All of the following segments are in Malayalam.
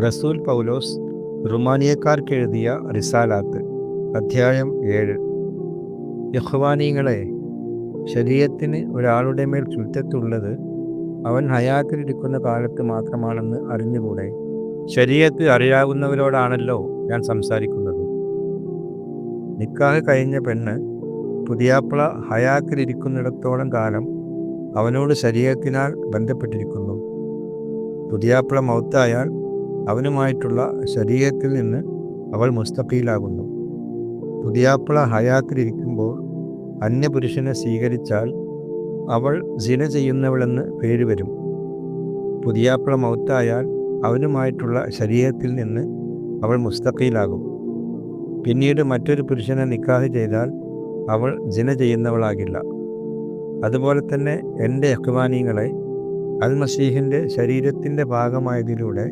റസൂൽ പൗലോസ് റുമാനിയക്കാർക്കെഴുതിയ റിസാലാത്ത് അധ്യായം 7. യഹ്വാനീങ്ങളെ, ശരീഅത്തിന് ഒരാളുടെ മേൽ സുൽത്തത്തുള്ളത് അവൻ ഹയാത്തിലിരിക്കുന്ന കാലത്ത് മാത്രമാണെന്ന് അറിഞ്ഞുകൂടെ? ശരീഅത്ത് അറിയാവുന്നവരോടാണല്ലോ ഞാൻ സംസാരിക്കുന്നത്. നിക്കാഹ് കഴിഞ്ഞ പെണ്ണ് പുതിയാപ്ല ഹയാത്തിലിരിക്കുന്നിടത്തോളം കാലം അവനോട് ശരീഅത്തിനാൽ ബന്ധപ്പെട്ടിരിക്കുന്നു. പുതിയാപ്ല മൗത്തായാൽ അവനുമായിട്ടുള്ള ശരീഅത്തിൽ നിന്ന് അവൾ മുസ്തഖീലാകുന്നു. പുതിയാപ്ല ഹയാത്തിലിരിക്കുമ്പോൾ അന്യപുരുഷനെ സ്വീകരിച്ചാൽ അവൾ സിന ചെയ്യുന്നവളെന്ന് പേര് വരും. പുതിയാപ്ല മൗത്തായാൽ അവനുമായിട്ടുള്ള ശരീഅത്തിൽ നിന്ന് അവൾ മുസ്തഖീലാകും. പിന്നീട് മറ്റൊരു പുരുഷനെ നിക്കാഹ് ചെയ്താൽ അവൾ സിന ചെയ്യുന്നവളാകില്ല. അതുപോലെ തന്നെ എൻ്റെ യഹ്വാനീങ്ങളെ, അൽ മസീഹിൻ്റെ ശരീരത്തിൻ്റെ ഭാഗമായതിലൂടെ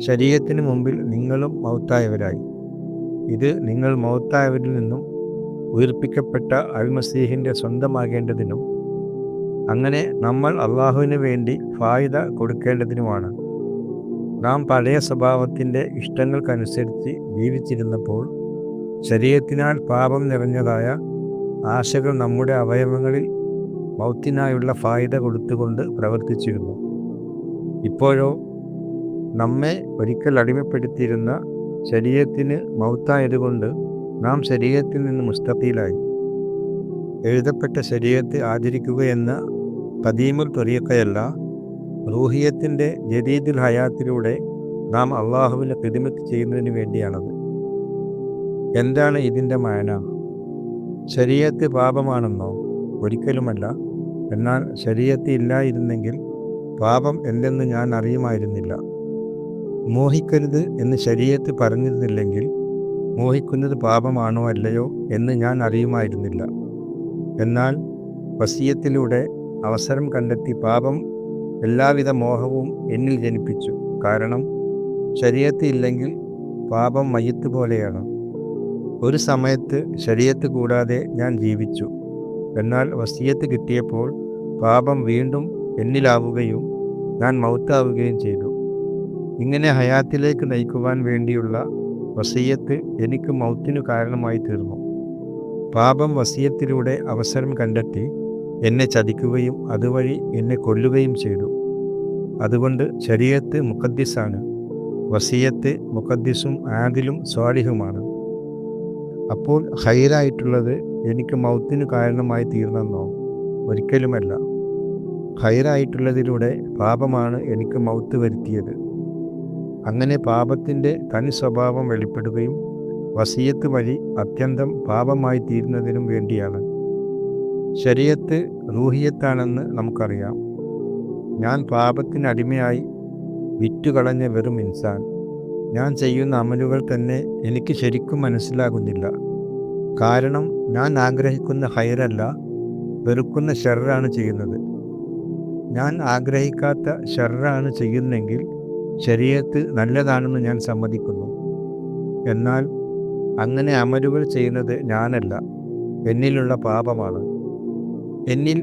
ശരീഅത്തിന് മുമ്പിൽ നിങ്ങളും മൗത്തായവരായി. ഇത് നിങ്ങൾ മൗത്തായവരിൽ നിന്നും ഉയിർപ്പിക്കപ്പെട്ട അൽ മസീഹിൻ്റെ സ്വന്തമാകേണ്ടതിനും അങ്ങനെ നമ്മൾ അള്ളാഹുവിന് വേണ്ടി ഫായിദ കൊടുക്കേണ്ടതിനുമാണ്. നാം പഴയ സ്വഭാവത്തിൻ്റെ ഇഷ്ടങ്ങൾക്കനുസരിച്ച് ജീവിച്ചിരുന്നപ്പോൾ ശരീഅത്തിനാൽ പാപം നിറഞ്ഞതായ ആശകൾ നമ്മുടെ അവയവങ്ങളിൽ മൗത്തിനായുള്ള ഫായിദ കൊടുത്തുകൊണ്ട് പ്രവർത്തിച്ചിരുന്നു. ഇപ്പോഴോ നമ്മെ ഒരിക്കൽ അടിമപ്പെടുത്തിയിരുന്ന ശരീഅത്തിന് മൗത്തായതുകൊണ്ട് നാം ശരീഅത്തിൽ നിന്ന് മുസ്തഖീലായി. എഴുതപ്പെട്ട ശരീഅത്ത് ആചരിക്കുകയെന്ന ഖദീമുൽ ത്വരീഖയല്ല, റൂഹിയത്തിൻ്റെ ജദീദുൽ ഹയാത്തിലൂടെ നാം അള്ളാഹുവിനെ ഖിദ്മത്ത് ചെയ്യുന്നതിന് വേണ്ടിയാണത്. എന്താണ് ഇതിൻ്റെ മാന? ശരീഅത്ത് പാപമാണെന്നോ? ഒരിക്കലുമല്ല. എന്നാൽ ശരീഅത്ത് ഇല്ലായിരുന്നെങ്കിൽ പാപം എന്തെന്ന് ഞാൻ അറിയുമായിരുന്നില്ല. മോഹിക്കരുത് എന്ന് ശരീഅത്ത് പറഞ്ഞിരുന്നില്ലെങ്കിൽ മോഹിക്കുന്നത് പാപമാണോ അല്ലയോ എന്ന് ഞാൻ അറിയുമായിരുന്നില്ല. എന്നാൽ വസിയത്തിലൂടെ അവസരം കണ്ടെത്തി പാപം എല്ലാവിധ മോഹവും എന്നിൽ ജനിപ്പിച്ചു. കാരണം ശരീഅത്ത് ഇല്ലെങ്കിൽ പാപം മയ്യത്ത് പോലെയാണ്. ഒരു സമയത്ത് ശരീഅത്ത് കൂടാതെ ഞാൻ ജീവിച്ചു. എന്നാൽ വസിയത്ത് കിട്ടിയപ്പോൾ പാപം വീണ്ടും എന്നിലാവുകയും ഞാൻ മൗത്താവുകയും ചെയ്തു. ഇങ്ങനെ ഹയാത്തിലേക്ക് നയിക്കുവാൻ വേണ്ടിയുള്ള വസിയത്ത് എനിക്ക് മൗത്തിനു കാരണമായി തീർന്നു. പാപം വസിയത്തിലൂടെ അവസരം കണ്ടെത്തി എന്നെ ചതിക്കുകയും അതുവഴി എന്നെ കൊല്ലുകയും ചെയ്തു. അതുകൊണ്ട് ശരീഅത്ത് മുഖദ്ദിസാണ്, വസിയത്ത് മുഖദ്ദിസും ആദിലും സ്വാലിഹുമാണ്. അപ്പോൾ ഖൈറായിട്ടുള്ളത് എനിക്ക് മൗത്തിനു കാരണമായി തീർന്നെന്നോ? ഒരിക്കലുമല്ല. ഖൈറായിട്ടുള്ളതിലൂടെ പാപമാണ് എനിക്ക് മൗത്ത് വരുത്തിയത്. അങ്ങനെ പാപത്തിൻ്റെ തനി സ്വഭാവം വെളിപ്പെടുകയും വസിയത്ത് വഴി അത്യന്തം പാപമായി തീരുന്നതിനും വേണ്ടിയാണ്. ശരീഅത്ത് റൂഹിയത്താണെന്ന് നമുക്കറിയാം. ഞാൻ പാപത്തിനടിമയായി വിറ്റുകളഞ്ഞ വെറും ഇൻസാൻ. ഞാൻ ചെയ്യുന്ന അമലുകൾ തന്നെ എനിക്ക് ശരിക്കും മനസ്സിലാകുന്നില്ല. കാരണം ഞാൻ ആഗ്രഹിക്കുന്ന ഖൈറല്ല, വെറുക്കുന്ന ഷർറാണ് ചെയ്യുന്നത്. ഞാൻ ആഗ്രഹിക്കാത്ത ഷർറാണ് ചെയ്യുന്നെങ്കിൽ ശരീഅത്ത് നല്ലതാണെന്ന് ഞാൻ സമ്മതിക്കുന്നു. എന്നാൽ അങ്ങനെ അമലുകൾ ചെയ്യുന്നത് ഞാനല്ല, എന്നിലുള്ള പാപമാണ്. എന്നിൽ,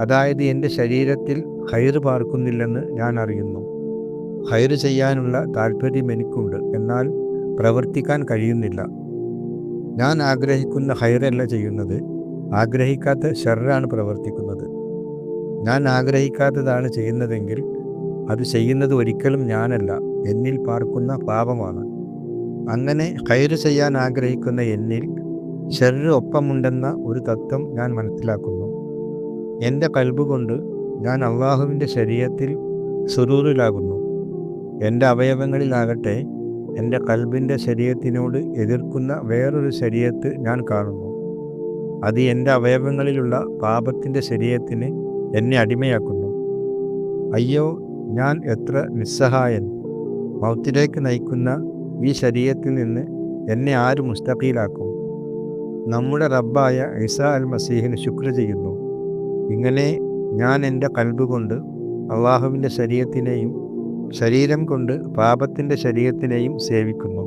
അതായത് എൻ്റെ ശരീരത്തിൽ ഖൈറ് പാർക്കുന്നില്ലെന്ന് ഞാൻ അറിയുന്നു. ഖൈറ് ചെയ്യാനുള്ള താല്പര്യം എനിക്കുണ്ട്, എന്നാൽ പ്രവർത്തിക്കാൻ കഴിയുന്നില്ല. ഞാൻ ആഗ്രഹിക്കുന്ന ഖൈറല്ല ചെയ്യുന്നത്, ആഗ്രഹിക്കാത്ത ഷർറാണ് പ്രവർത്തിക്കുന്നത്. ഞാൻ ആഗ്രഹിക്കാത്തതാണ് ചെയ്യുന്നതെങ്കിൽ അത് ചെയ്യുന്നത് ഒരിക്കലും ഞാനല്ല, എന്നിൽ പാർക്കുന്ന പാപമാണ്. അങ്ങനെ ഖൈറ് ചെയ്യാൻ ആഗ്രഹിക്കുന്ന എന്നിൽ ഷർറ് ഒപ്പമുണ്ടെന്ന ഒരു തത്വം ഞാൻ മനസ്സിലാക്കുന്നു. എൻ്റെ ഖൽബ് കൊണ്ട് ഞാൻ അള്ളാഹുവിൻ്റെ ശരീഅത്തിൽ സുറൂറിലാകുന്നു. എൻ്റെ അവയവങ്ങളിലാകട്ടെ എൻ്റെ ഖൽബിൻ്റെ ശരീഅത്തിനോട് എതിർക്കുന്ന വേറൊരു ശരീഅത്ത് ഞാൻ കാണുന്നു. അത് എൻ്റെ അവയവങ്ങളിലുള്ള പാപത്തിൻ്റെ ശരീഅത്തിന് എന്നെ അടിമയാക്കുന്നു. അയ്യോ, ഞാൻ എത്ര നിസ്സഹായൻ! മൗത്തിലേക്ക് നയിക്കുന്ന ഈ ശരീഅത്തിൽ നിന്ന് എന്നെ ആര് മുസ്തഖീലാക്കും? നമ്മുടെ റബ്ബായ ഈസാ അൽ മസീഹിന് ശുക്ർ ചെയ്യുന്നു. ഇങ്ങനെ ഞാൻ എൻ്റെ ഖൽബ് കൊണ്ട് അള്ളാഹുവിൻ്റെ ശരീഅത്തിനെയും ശരീരം കൊണ്ട് പാപത്തിൻ്റെ ശരീഅത്തിനെയും സേവിക്കുന്നു.